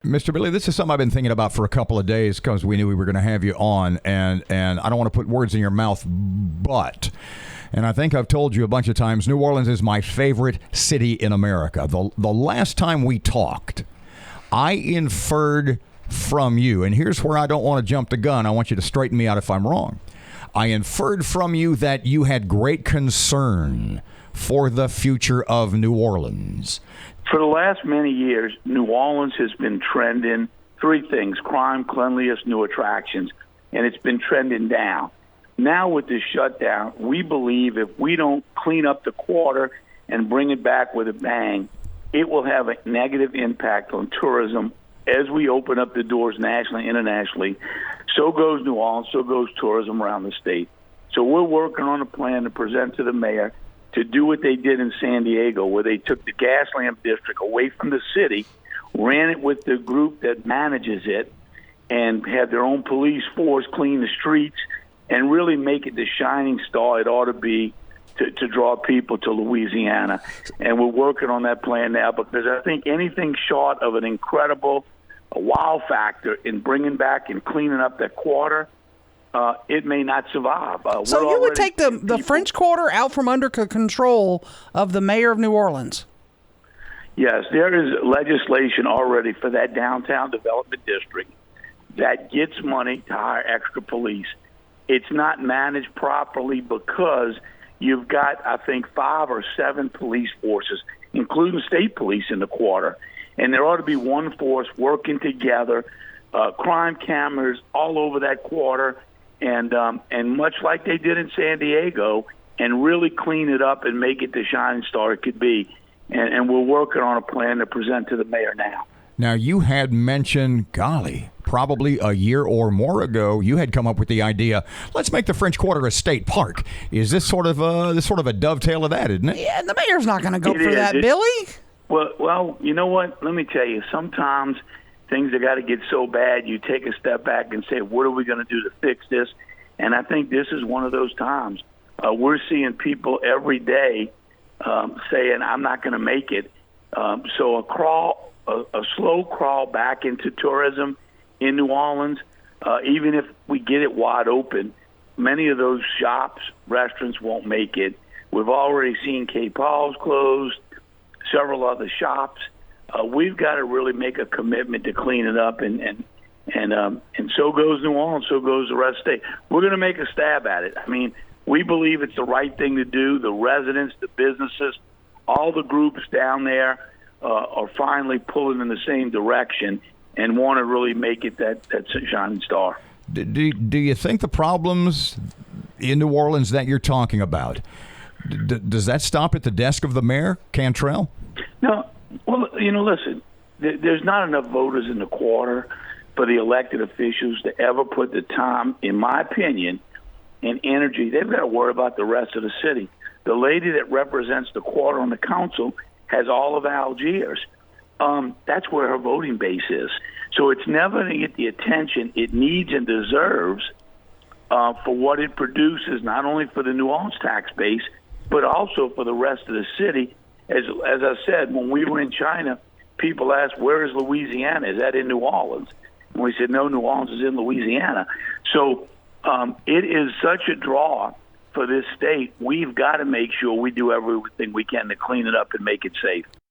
Mr. Billy, this is something I've been thinking about for a couple of days because we knew we were going to have you on, and I don't want to put words in your mouth, but, and I think I've told you a bunch of times, New Orleans is my favorite city in America. The last time we talked, I inferred from you, and here's where I don't want to jump the gun. I want you to straighten me out if I'm wrong. I inferred from you that you had great concern for the future of New Orleans. For the last many years, New Orleans has been trending three things: crime, cleanliness, new attractions, and it's been trending down. Now with this shutdown, we believe if we don't clean up the quarter and bring it back with a bang, it will have a negative impact on tourism as we open up the doors nationally, internationally. So goes New Orleans, so goes tourism around the state. So we're working on a plan to present to the mayor to do what they did in San Diego, where they took the Gaslamp district away from the city, ran it with the group that manages it, and had their own police force clean the streets and really make it the shining star it ought to be to draw people to Louisiana. And we're working on that plan now because I think anything short of an incredible wow factor in bringing back and cleaning up that quarter, it may not survive. So you would take the French Quarter out from under control of the mayor of New Orleans? Yes, there is legislation already for that downtown development district that gets money to hire extra police. It's not managed properly because you've got, I think, 5 or 7 police forces, including state police in the quarter. And there ought to be one force working together, crime cameras all over that quarter, and much like they did in San Diego, and really clean it up and make it the shining star it could be. And we're working on a plan to present to the mayor now. Now, you had mentioned, golly, probably a year or more ago, you had come up with the idea, let's make the French Quarter a state park. Is this sort of a dovetail of that, isn't it? Yeah, the mayor's not going to go for that, Billy. Well, you know what? Let me tell you, sometimes things have got to get so bad, you take a step back and say, what are we going to do to fix this? And I think this is one of those times. We're seeing people every day saying, I'm not going to make it. So a slow crawl back into tourism in New Orleans, even if we get it wide open, many of those shops, restaurants won't make it. We've already seen K. Paul's closed, several other shops. We've got to really make a commitment to clean it up, and so goes New Orleans, so goes the rest of the state. We're going to make a stab at it. I mean, we believe it's the right thing to do. The residents, the businesses, all the groups down there are finally pulling in the same direction and want to really make it that shining star. Do you think the problems in New Orleans that you're talking about, does that stop at the desk of the mayor, Cantrell? No. Well, listen, there's not enough voters in the quarter for the elected officials to ever put the time, in my opinion, and energy. They've got to worry about the rest of the city. The lady that represents the quarter on the council has all of Algiers. That's where her voting base is. So it's never going to get the attention it needs and deserves for what it produces, not only for the New Orleans tax base, but also for the rest of the city. As I said, when we were in China, people asked, where is Louisiana? Is that in New Orleans? And we said, no, New Orleans is in Louisiana. So it is such a draw for this state. We've got to make sure we do everything we can to clean it up and make it safe.